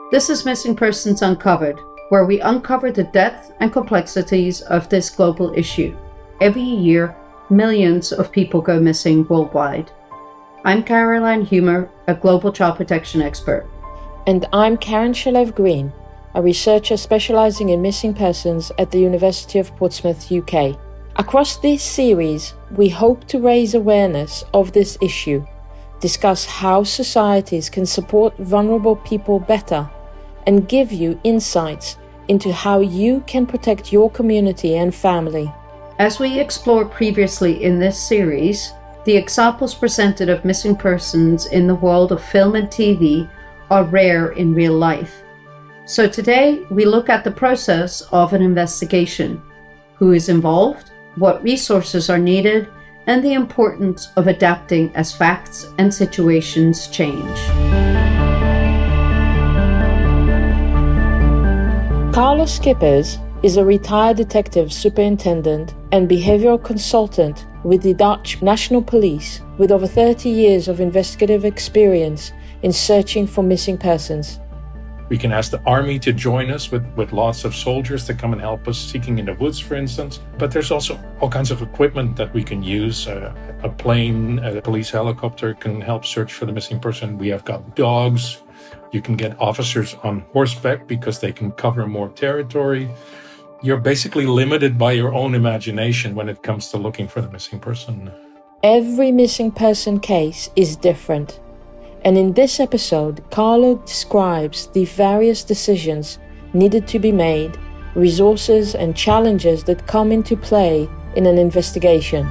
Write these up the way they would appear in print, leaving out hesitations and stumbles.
This is Missing Persons Uncovered, where we uncover the depth and complexities of this global issue. Every year, millions of people go missing worldwide. I'm Caroline Humer, a global child protection expert. And I'm Karen Shalev-Green, a researcher specializing in missing persons at the University of Portsmouth, UK. Across this series, we hope to raise awareness of this issue, discuss how societies can support vulnerable people better, and give you insights into how you can protect your community and family. As we explored previously in this series, the examples presented of missing persons in the world of film and TV are rare in real life. So today, we look at the process of an investigation, who is involved, what resources are needed, and the importance of adapting as facts and situations change. Carlo Schippers is a retired detective superintendent and behavioural consultant with the Dutch National Police with over 30 years of investigative experience in searching for missing persons. We can ask the army to join us with lots of soldiers to come and help us seeking in the woods, for instance. But there's also all kinds of equipment that we can use. A plane, a police helicopter can help search for the missing person. We have got dogs. You can get officers on horseback because they can cover more territory. You're basically limited by your own imagination when it comes to looking for the missing person. Every missing person case is different. And in this episode, Carlo describes the various decisions needed to be made, resources and challenges that come into play in an investigation.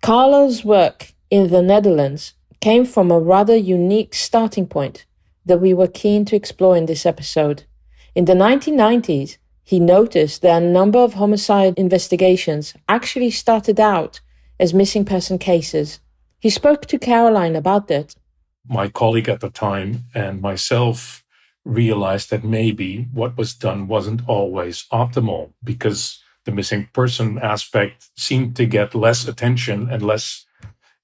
Carlo's work in the Netherlands came from a rather unique starting point that we were keen to explore in this episode. In the 1990s, he noticed that a number of homicide investigations actually started out as missing person cases. He spoke to Caroline about that. My colleague at the time and myself realized that maybe what was done wasn't always optimal because the missing person aspect seemed to get less attention and less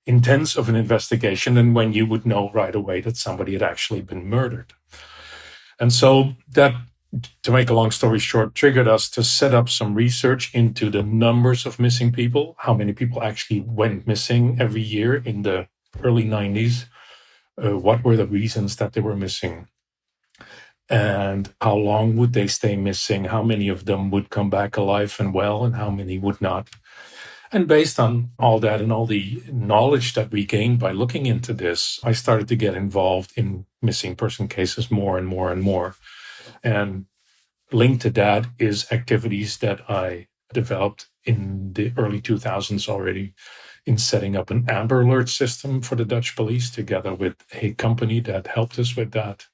intense of an investigation than when you would know right away that somebody had actually been murdered. And so that, to make a long story short, triggered us to set up some research into the numbers of missing people, how many people actually went missing every year in the early 90s, what were the reasons that they were missing, and how long would they stay missing, how many of them would come back alive and well, and how many would not. And based on all that and all the knowledge that we gained by looking into this, I started to get involved in missing person cases more and more and more. And linked to that is activities that I developed in the early 2000s already in setting up an Amber Alert system for the Dutch police together with a company that helped us with that.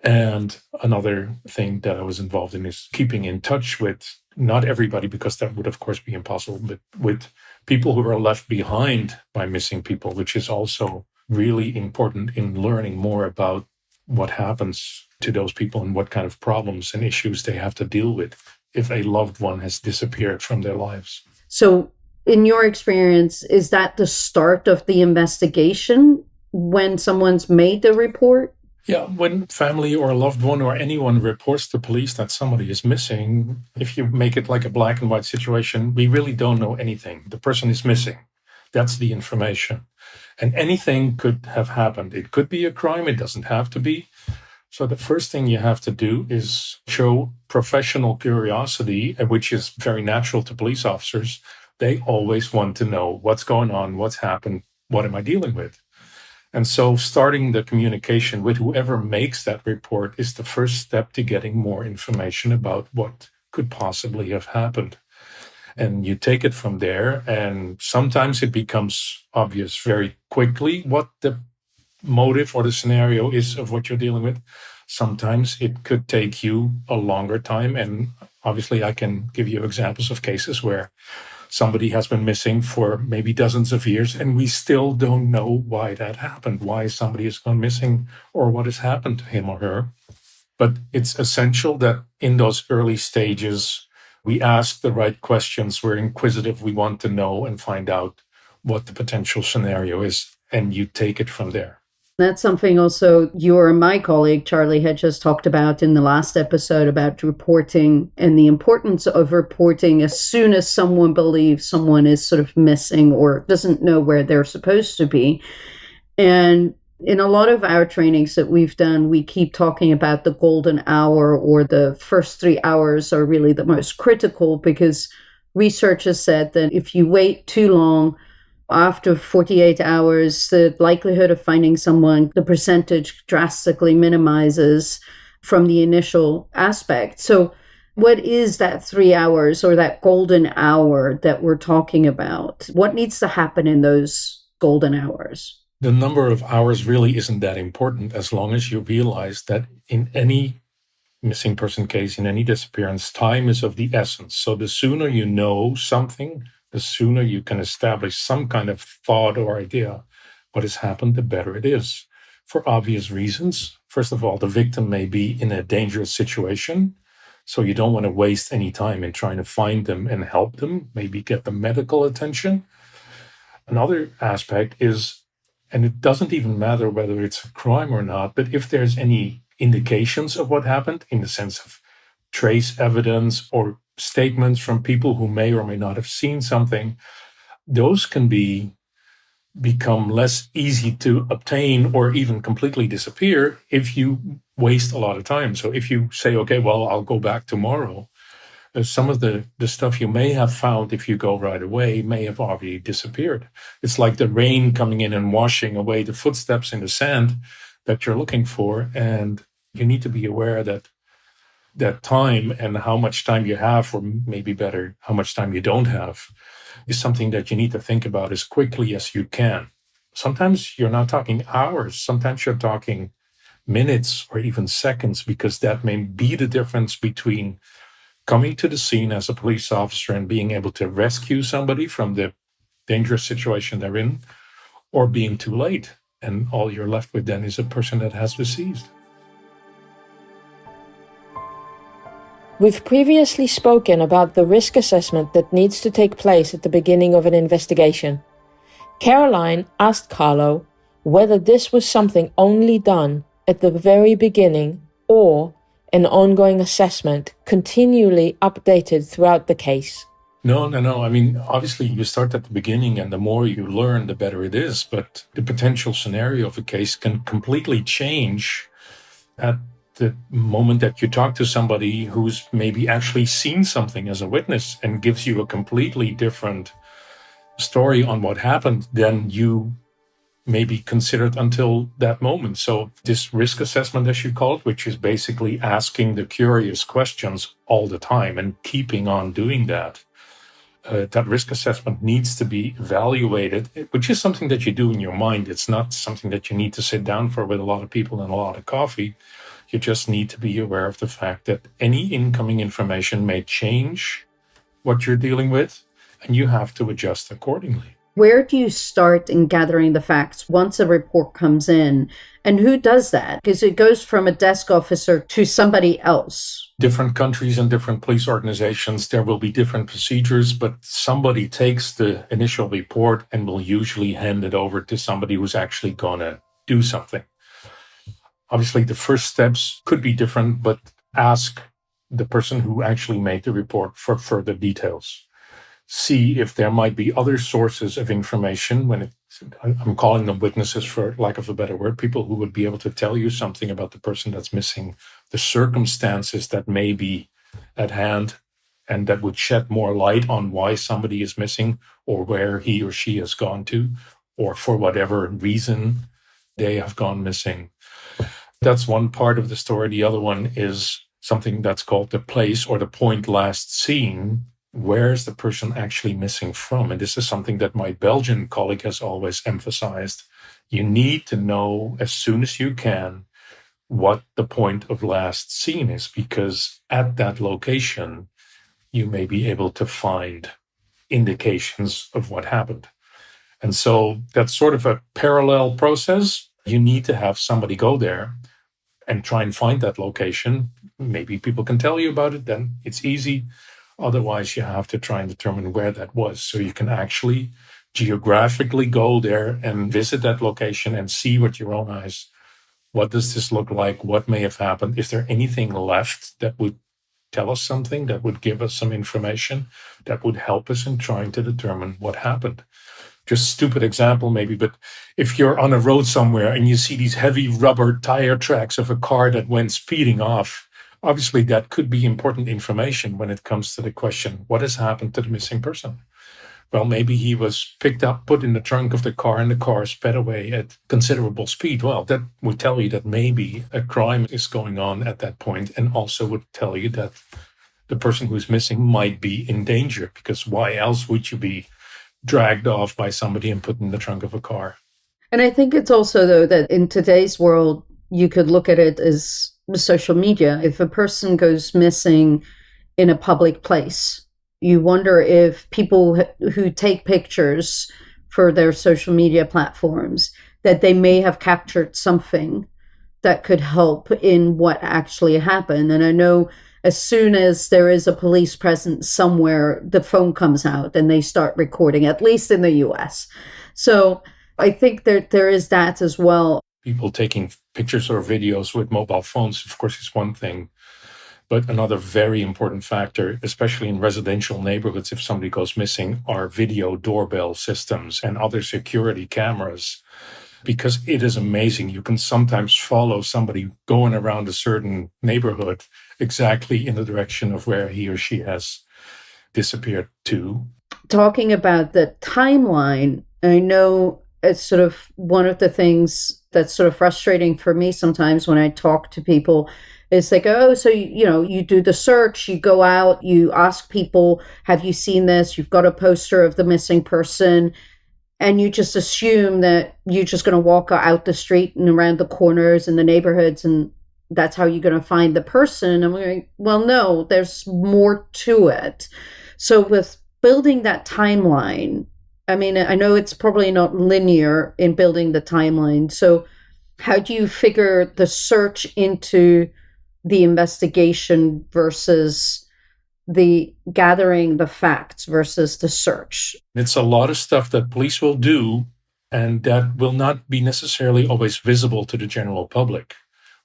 And another thing that I was involved in is keeping in touch with not everybody, because that would of course be impossible, but with people who are left behind by missing people, which is also really important in learning more about what happens to those people and what kind of problems and issues they have to deal with if a loved one has disappeared from their lives. So in your experience, is that the start of the investigation when someone's made the report? Yeah, when family or a loved one or anyone reports to police that somebody is missing, if you make it like a black and white situation, we really don't know anything. The person is missing. That's the information. And anything could have happened. It could be a crime. It doesn't have to be. So the first thing you have to do is show professional curiosity, which is very natural to police officers. They always want to know what's going on, what's happened, what am I dealing with? And so starting the communication with whoever makes that report is the first step to getting more information about what could possibly have happened. And you take it from there, and sometimes it becomes obvious very quickly what the motive or the scenario is of what you're dealing with. Sometimes it could take you a longer time, and obviously I can give you examples of cases where somebody has been missing for maybe dozens of years, and we still don't know why that happened, why somebody has gone missing, or what has happened to him or her. But it's essential that in those early stages, We ask the right questions. We're inquisitive. We want to know and find out what the potential scenario is, and you take it from there. That's something also you and my colleague, Charlie, had just talked about in the last episode about reporting and the importance of reporting as soon as someone believes someone is sort of missing or doesn't know where they're supposed to be. And in a lot of our trainings that we've done, we keep talking about the golden hour, or the first 3 hours are really the most critical, because research has said that if you wait too long, after 48 hours, the likelihood of finding someone, the percentage drastically minimizes from the initial aspect. So what is that 3 hours or that golden hour that we're talking about? What needs to happen in those golden hours? The number of hours really isn't that important, as long as you realize that in any missing person case, in any disappearance, time is of the essence. So the sooner you know something, the sooner you can establish some kind of thought or idea what has happened, the better it is. For obvious reasons. First of all, the victim may be in a dangerous situation, so you don't want to waste any time in trying to find them and help them, maybe get them medical attention. Another aspect is, and it doesn't even matter whether it's a crime or not, but if there's any indications of what happened, in the sense of trace evidence or statements from people who may or may not have seen something, those can become less easy to obtain or even completely disappear if you waste a lot of time. So if you say, okay, well, I'll go back tomorrow, some of the stuff you may have found if you go right away may have already disappeared. It's like the rain coming in and washing away the footsteps in the sand that you're looking for. And you need to be aware that time and how much time you have, or maybe better, how much time you don't have, is something that you need to think about as quickly as you can. Sometimes you're not talking hours. Sometimes you're talking minutes or even seconds, because that may be the difference between coming to the scene as a police officer and being able to rescue somebody from the dangerous situation they're in, or being too late. And all you're left with then is a person that has deceased. We've previously spoken about the risk assessment that needs to take place at the beginning of an investigation. Caroline asked Carlo whether this was something only done at the very beginning, or an ongoing assessment continually updated throughout the case. No. I mean, obviously you start at the beginning, and the more you learn, the better it is. But the potential scenario of a case can completely change at the moment that you talk to somebody who's maybe actually seen something as a witness and gives you a completely different story on what happened than you maybe considered until that moment. So this risk assessment, as you call it, which is basically asking the curious questions all the time and keeping on doing that, that risk assessment needs to be evaluated, which is something that you do in your mind. It's not something that you need to sit down for with a lot of people and a lot of coffee. You just need to be aware of the fact that any incoming information may change what you're dealing with, and you have to adjust accordingly. Where do you start in gathering the facts once a report comes in? And who does that? Because it goes from a desk officer to somebody else. Different countries and different police organizations, there will be different procedures, but somebody takes the initial report and will usually hand it over to somebody who's actually going to do something. Obviously, the first steps could be different, but ask the person who actually made the report for further details. See if there might be other sources of information. I'm calling them witnesses for lack of a better word, people who would be able to tell you something about the person that's missing, the circumstances that may be at hand, and that would shed more light on why somebody is missing, or where he or she has gone to, or for whatever reason they have gone missing. That's one part of the story. The other one is something that's called the place or the point last seen. Where is the person actually missing from? And this is something that my Belgian colleague has always emphasized. You need to know as soon as you can what the point of last seen is, because at that location, you may be able to find indications of what happened. And so that's sort of a parallel process. You need to have somebody go there and try and find that location. Maybe people can tell you about it, then it's easy. Otherwise, you have to try and determine where that was. So you can actually geographically go there and visit that location and see with your own eyes. What does this look like? What may have happened? Is there anything left that would tell us something, that would give us some information, that would help us in trying to determine what happened? Just stupid example maybe, but if you're on a road somewhere and you see these heavy rubber tire tracks of a car that went speeding off, obviously that could be important information when it comes to the question, what has happened to the missing person? Well, maybe he was picked up, put in the trunk of the car, and the car sped away at considerable speed. Well, that would tell you that maybe a crime is going on at that point, and also would tell you that the person who's missing might be in danger, because why else would you be dragged off by somebody and put in the trunk of a car? And I think it's also, though, that in today's world, you could look at it as social media. If a person goes missing in a public place, you wonder if people who take pictures for their social media platforms, that they may have captured something that could help in what actually happened. And I know as soon as there is a police presence somewhere, the phone comes out and they start recording, at least in the US. So I think that there is that as well. People taking pictures or videos with mobile phones, of course, is one thing. But another very important factor, especially in residential neighborhoods, if somebody goes missing, are video doorbell systems and other security cameras. Because it is amazing. You can sometimes follow somebody going around a certain neighborhood exactly in the direction of where he or she has disappeared to. Talking about the timeline, I know it's sort of one of the things that's sort of frustrating for me sometimes when I talk to people. Is they go, oh, so, you do the search, you go out, you ask people, have you seen this? You've got a poster of the missing person, and you just assume that you're just going to walk out the street and around the corners in the neighborhoods, and that's how you're going to find the person. I'm like, well, no, there's more to it. So with building that timeline, I mean, I know it's probably not linear in building the timeline. So how do you figure the search into the investigation versus the gathering the facts versus the search? It's a lot of stuff that police will do, and that will not be necessarily always visible to the general public,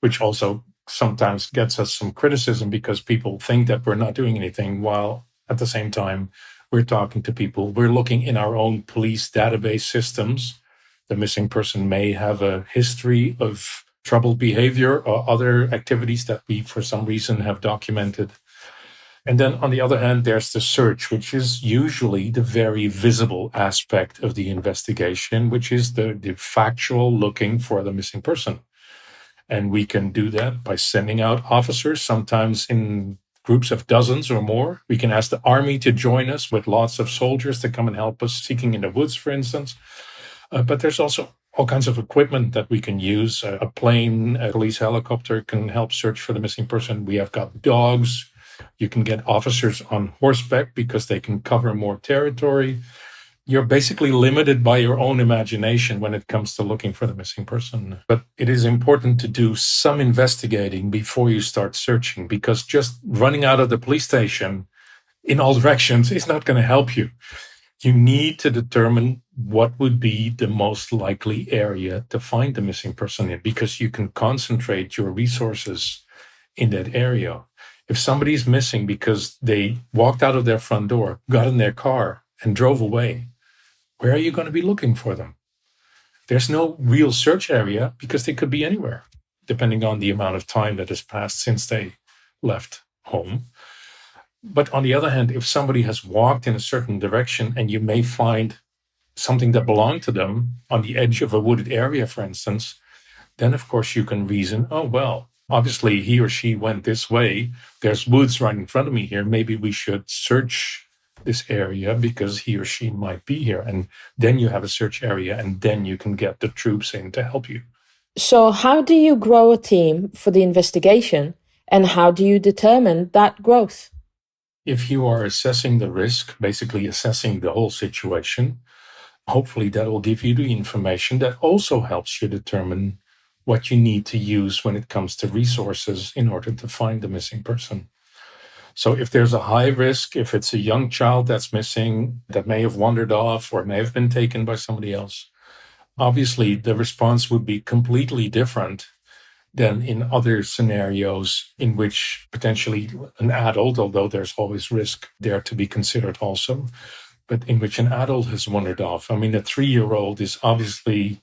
which also sometimes gets us some criticism because people think that we're not doing anything, while at the same time, we're talking to people. We're looking in our own police database systems. The missing person may have a history of troubled behavior or other activities that we, for some reason, have documented. And then on the other hand, there's the search, which is usually the very visible aspect of the investigation, which is the factual looking for the missing person. And we can do that by sending out officers, sometimes in groups of dozens or more. We can ask the army to join us with lots of soldiers to come and help us seeking in the woods, for instance. But there's also all kinds of equipment that we can use. A plane, a police helicopter can help search for the missing person. We have got dogs. You can get officers on horseback because they can cover more territory. You're basically limited by your own imagination when it comes to looking for the missing person. But it is important to do some investigating before you start searching, because just running out of the police station in all directions is not going to help you. You need to determine what would be the most likely area to find the missing person in, because you can concentrate your resources in that area. If somebody's missing because they walked out of their front door, got in their car, and drove away, where are you going to be looking for them? There's no real search area because they could be anywhere, depending on the amount of time that has passed since they left home. But on the other hand, if somebody has walked in a certain direction and you may find something that belonged to them on the edge of a wooded area, for instance, then of course you can reason, oh, well, obviously he or she went this way. There's woods right in front of me here. Maybe we should search this area because he or she might be here. And then you have a search area, and then you can get the troops in to help you. So how do you grow a team for the investigation, and how do you determine that growth? If you are assessing the risk, basically assessing the whole situation, hopefully that will give you the information that also helps you determine what you need to use when it comes to resources in order to find the missing person. So if there's a high risk, if it's a young child that's missing, that may have wandered off or may have been taken by somebody else, obviously the response would be completely different than in other scenarios in which potentially an adult, although there's always risk there to be considered also, but in which an adult has wandered off. I mean, a 3-year-old is obviously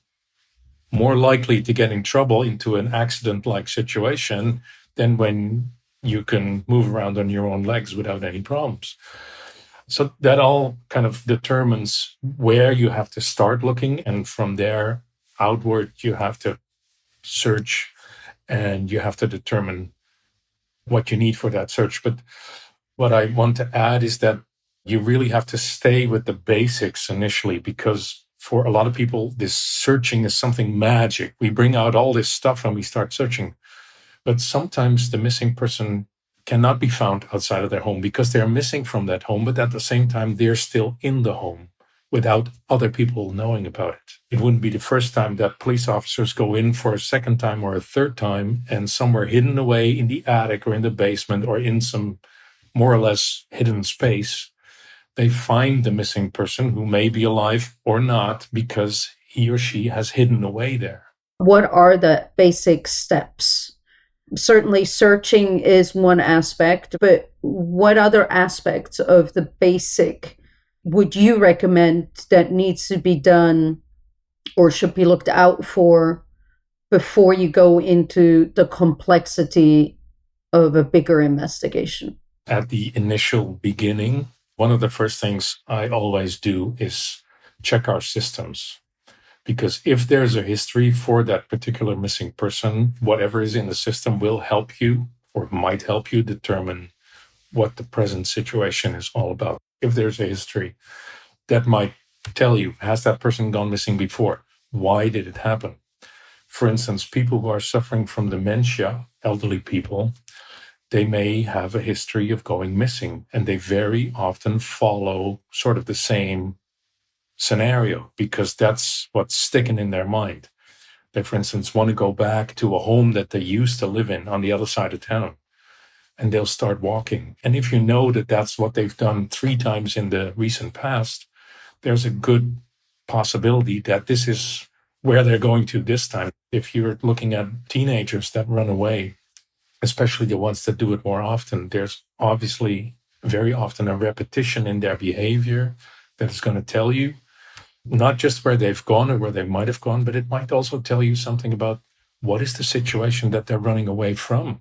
more likely to get in trouble into an accident-like situation than when you can move around on your own legs without any problems. So that all kind of determines where you have to start looking. And from there outward, you have to search and you have to determine what you need for that search. But what I want to add is that you really have to stay with the basics initially, because for a lot of people, this searching is something magic. We bring out all this stuff and we start searching. But sometimes the missing person cannot be found outside of their home because they're missing from that home, but at the same time, they're still in the home without other people knowing about it. It wouldn't be the first time that police officers go in for a second time or a third time, and somewhere hidden away in the attic or in the basement or in some more or less hidden space, they find the missing person who may be alive or not because he or she has hidden away there. What are the basic steps? Certainly searching is one aspect, but what other aspects of the basic would you recommend that needs to be done or should be looked out for before you go into the complexity of a bigger investigation? At the initial beginning, one of the first things I always do is check our systems. Because if there's a history for that particular missing person, whatever is in the system will help you or might help you determine what the present situation is all about. If there's a history, that might tell you, has that person gone missing before? Why did it happen? For instance, people who are suffering from dementia, elderly people, they may have a history of going missing, and they very often follow sort of the same scenario because that's what's sticking in their mind. They, for instance, want to go back to a home that they used to live in on the other side of town, and they'll start walking. And if you know that that's what they've done 3 times in the recent past, there's a good possibility that this is where they're going to this time. If you're looking at teenagers that run away, especially the ones that do it more often, there's obviously very often a repetition in their behavior that is going to tell you not just where they've gone or where they might have gone, but it might also tell you something about what is the situation that they're running away from.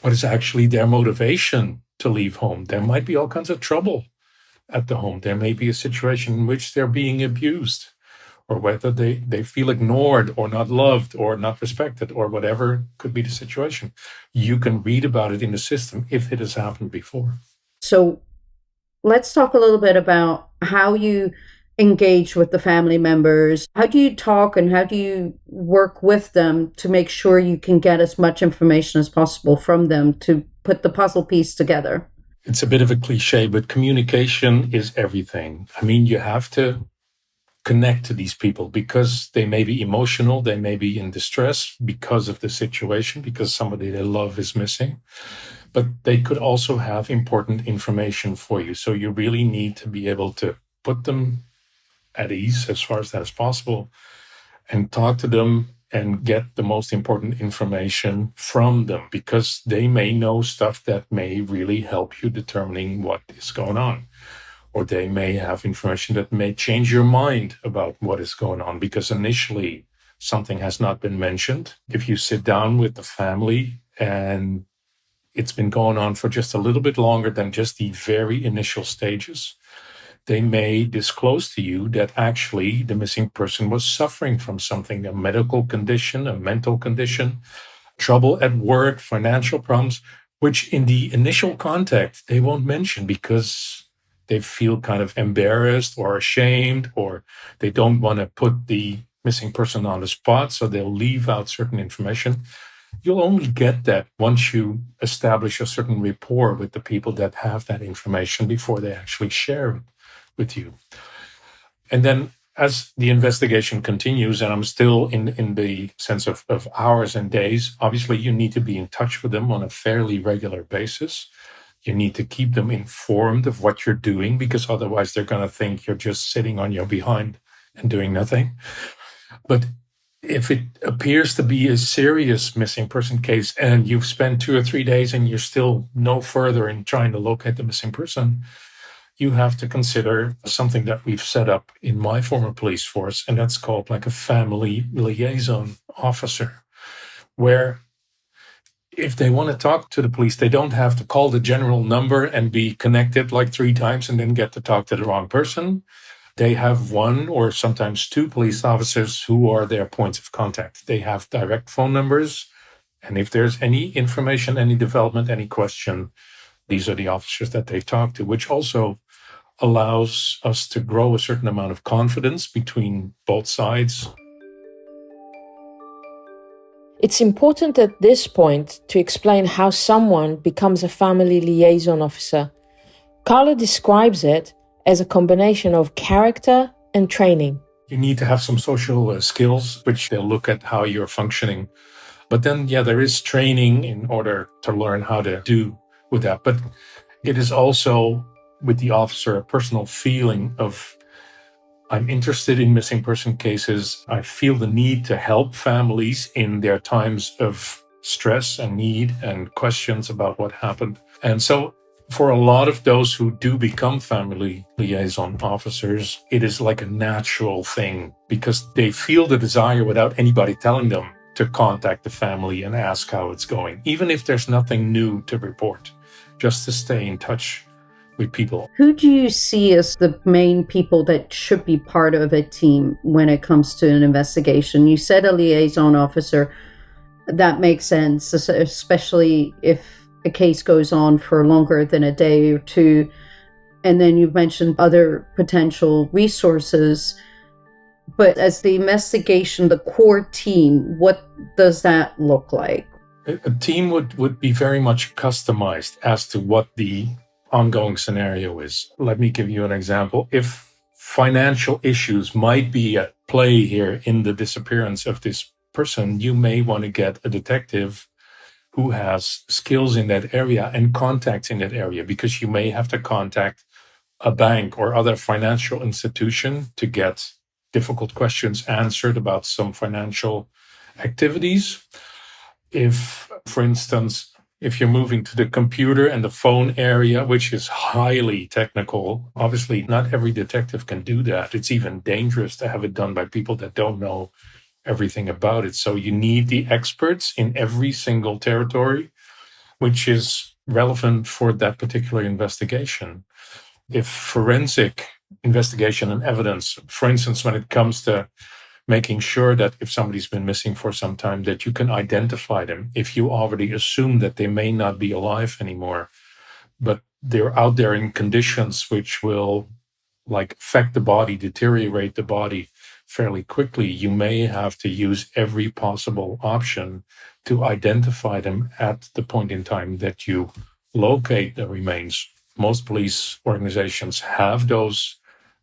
What is actually their motivation to leave home? There might be all kinds of trouble at the home. There may be a situation in which they're being abused, or whether they feel ignored or not loved or not respected or whatever could be the situation. You can read about it in the system if it has happened before. So let's talk a little bit about how you engage with the family members. How do you talk and how do you work with them to make sure you can get as much information as possible from them to put the puzzle piece together? It's a bit of a cliche, but communication is everything. I mean, you have to connect to these people because they may be emotional, they may be in distress because of the situation, because somebody they love is missing, but they could also have important information for you. So you really need to be able to put them at ease as far as that is possible and talk to them and get the most important information from them, because they may know stuff that may really help you determining what is going on. Or they may have information that may change your mind about what is going on because initially something has not been mentioned. If you sit down with the family and it's been going on for just a little bit longer than just the very initial stages, they may disclose to you that actually the missing person was suffering from something, a medical condition, a mental condition, trouble at work, financial problems, which in the initial contact they won't mention because they feel kind of embarrassed or ashamed, or they don't want to put the missing person on the spot, so they'll leave out certain information. You'll only get that once you establish a certain rapport with the people that have that information before they actually share it with you. And then as the investigation continues, and I'm still in the sense of hours and days, obviously you need to be in touch with them on a fairly regular basis You need to keep them informed of what you're doing, because otherwise they're going to think you're just sitting on your behind and doing nothing. But if it appears to be a serious missing person case and you've spent 2 or 3 days and you're still no further in trying to locate the missing person, you have to consider something that we've set up in my former police force, and that's called like a family liaison officer, where if they want to talk to the police, they don't have to call the general number and be connected like 3 times and then get to talk to the wrong person. They have 1 or sometimes 2 police officers who are their points of contact. They have direct phone numbers. And if there's any information, any development, any question, these are the officers that they talk to, which also allows us to grow a certain amount of confidence between both sides. It's important at this point to explain how someone becomes a family liaison officer. Carlo describes it as a combination of character and training. You need to have some social skills, which they'll look at how you're functioning. But then, there is training in order to learn how to do with that. But it is also with the officer a personal feeling of, I'm interested in missing person cases. I feel the need to help families in their times of stress and need and questions about what happened. And so for a lot of those who do become family liaison officers, it is like a natural thing because they feel the desire without anybody telling them to contact the family and ask how it's going, even if there's nothing new to report, just to stay in touch with people. Who do you see as the main people that should be part of a team when it comes to an investigation? You said a liaison officer. That makes sense, especially if a case goes on for longer than a day or 2. And then you mentioned other potential resources. But as the investigation, the core team, what does that look like? A team would be very much customized as to what the ongoing scenario is. Let me give you an example. If financial issues might be at play here in the disappearance of this person, you may want to get a detective who has skills in that area and contacts in that area, because you may have to contact a bank or other financial institution to get difficult questions answered about some financial activities. If, for instance, if you're moving to the computer and the phone area, which is highly technical, obviously not every detective can do that. It's even dangerous to have it done by people that don't know everything about it. So you need the experts in every single territory, which is relevant for that particular investigation. If forensic investigation and evidence, for instance, when it comes to making sure that if somebody's been missing for some time, that you can identify them if you already assume that they may not be alive anymore, but they're out there in conditions which will affect the body, deteriorate the body fairly quickly, you may have to use every possible option to identify them at the point in time that you locate the remains. Most police organizations have those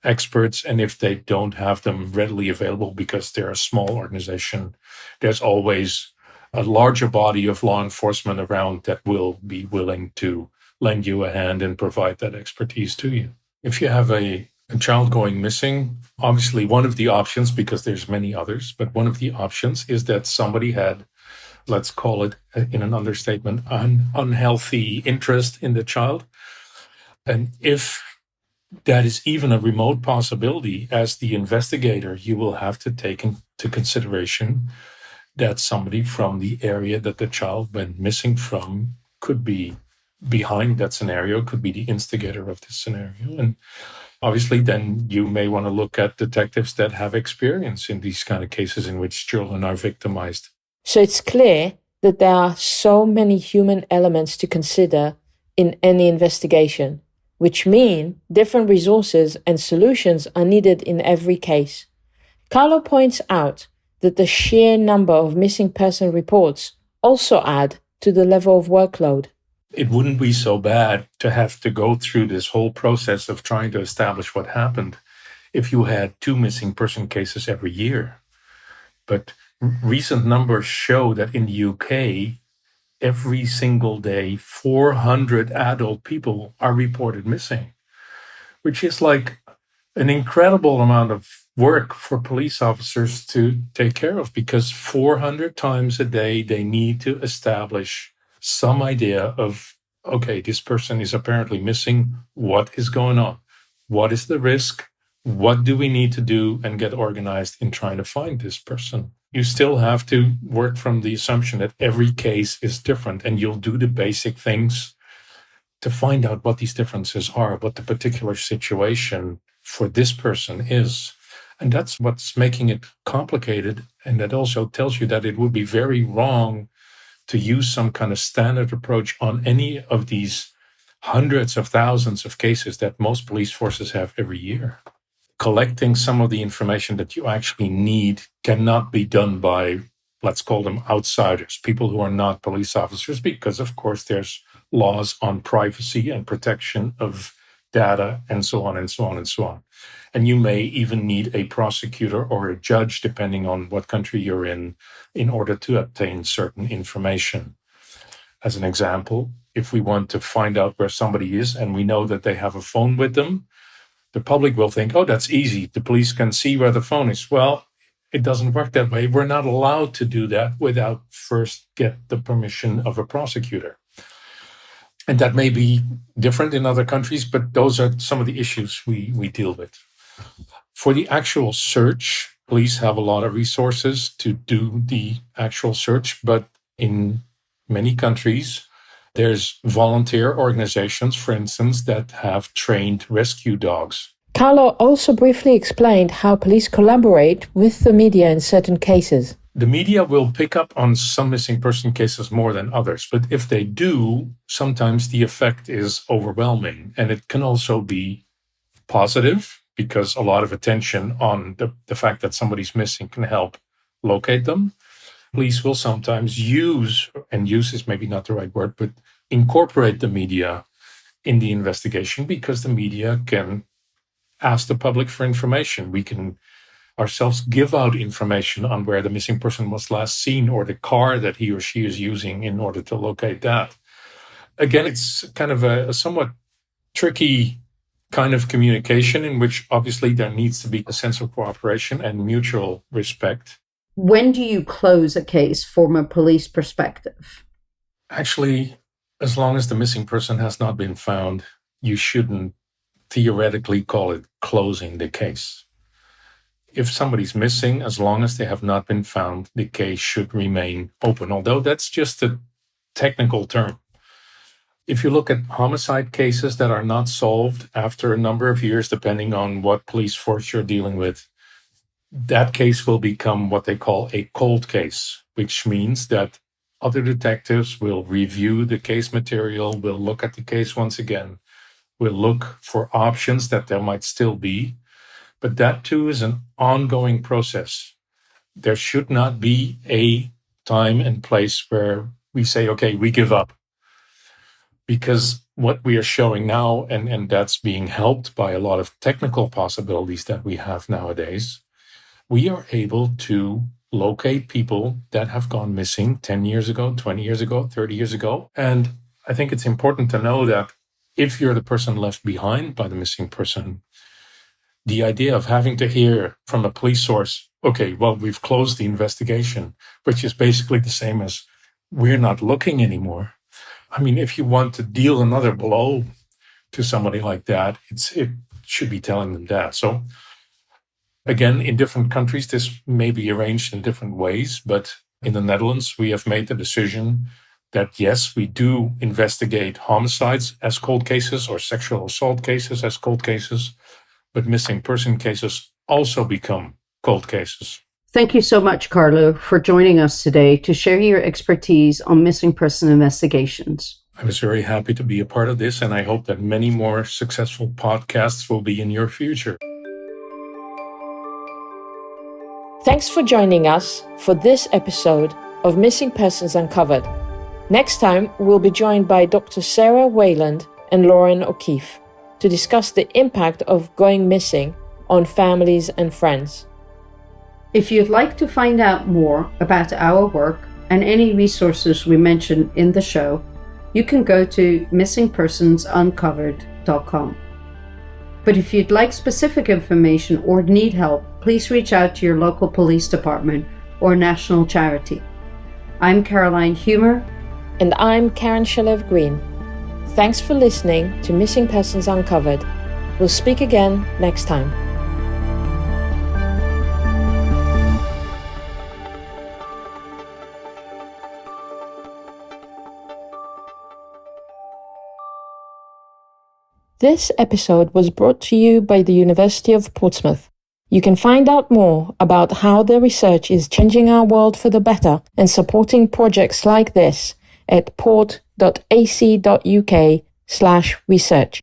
experts, and if they don't have them readily available because they're a small organization, there's always a larger body of law enforcement around that will be willing to lend you a hand and provide that expertise to you. If you have a child going missing, obviously one of the options, because there's many others, but one of the options is that somebody had, let's call it in an understatement, an unhealthy interest in the child. And if that is even a remote possibility, as the investigator, you will have to take into consideration that somebody from the area that the child went missing from could be behind that scenario, could be the instigator of this scenario. And obviously, then you may want to look at detectives that have experience in these kind of cases in which children are victimized. So it's clear that there are so many human elements to consider in any investigation, which mean different resources and solutions are needed in every case. Carlo points out that the sheer number of missing person reports also add to the level of workload. It wouldn't be so bad to have to go through this whole process of trying to establish what happened if you had 2 missing person cases every year. But recent numbers show that in the UK, every single day, 400 adult people are reported missing, which is like an incredible amount of work for police officers to take care of, because 400 times a day they need to establish some idea of, okay, this person is apparently missing. What is going on? What is the risk? What do we need to do and get organized in trying to find this person? You still have to work from the assumption that every case is different, and you'll do the basic things to find out what these differences are, what the particular situation for this person is. And that's what's making it complicated. And that also tells you that it would be very wrong to use some kind of standard approach on any of these hundreds of thousands of cases that most police forces have every year. Collecting some of the information that you actually need cannot be done by, let's call them outsiders, people who are not police officers, because of course there's laws on privacy and protection of data and so on and so on and so on. And you may even need a prosecutor or a judge, depending on what country you're in order to obtain certain information. As an example, if we want to find out where somebody is and we know that they have a phone with them, the public will think, oh, that's easy. The police can see where the phone is. Well, it doesn't work that way. We're not allowed to do that without first get the permission of a prosecutor. And that may be different in other countries, but those are some of the issues we deal with. For the actual search, police have a lot of resources to do the actual search, but in many countries, there's volunteer organizations, for instance, that have trained rescue dogs. Carlo also briefly explained how police collaborate with the media in certain cases. The media will pick up on some missing person cases more than others, but if they do, sometimes the effect is overwhelming. And it can also be positive, because a lot of attention on the fact that somebody's missing can help locate them. Police will sometimes use is maybe not the right word, but incorporate the media in the investigation, because the media can ask the public for information. We can ourselves give out information on where the missing person was last seen, or the car that he or she is using, in order to locate that. Again, it's kind of a somewhat tricky kind of communication, in which obviously there needs to be a sense of cooperation and mutual respect. When do you close a case from a police perspective? Actually, as long as the missing person has not been found, you shouldn't theoretically call it closing the case. If somebody's missing, as long as they have not been found, the case should remain open, although that's just a technical term. If you look at homicide cases that are not solved after a number of years, depending on what police force you're dealing with, that case will become what they call a cold case, which means that other detectives will review the case material, will look at the case once again, will look for options that there might still be. But that too is an ongoing process. There should not be a time and place where we say, okay, we give up. Because what we are showing now, and that's being helped by a lot of technical possibilities that we have nowadays, we are able to locate people that have gone missing 10 years ago, 20 years ago, 30 years ago. And I think it's important to know that if you're the person left behind by the missing person, the idea of having to hear from a police source, okay, well, we've closed the investigation, which is basically the same as we're not looking anymore. I mean, if you want to deal another blow to somebody like that, it should be telling them that. So again, in different countries, this may be arranged in different ways, but in the Netherlands, we have made the decision that yes, we do investigate homicides as cold cases or sexual assault cases as cold cases, but missing person cases also become cold cases. Thank you so much, Carlo, for joining us today to share your expertise on missing person investigations. I was very happy to be a part of this, and I hope that many more successful podcasts will be in your future. Thanks for joining us for this episode of Missing Persons Uncovered. Next time, we'll be joined by Dr. Sarah Wayland and Lauren O'Keefe to discuss the impact of going missing on families and friends. If you'd like to find out more about our work and any resources we mention in the show, you can go to missingpersonsuncovered.com. But if you'd like specific information or need help, please reach out to your local police department or national charity. I'm Caroline Humer. And I'm Karen Shalev Green. Thanks for listening to Missing Persons Uncovered. We'll speak again next time. This episode was brought to you by the University of Portsmouth. You can find out more about how their research is changing our world for the better and supporting projects like this at port.ac.uk/research.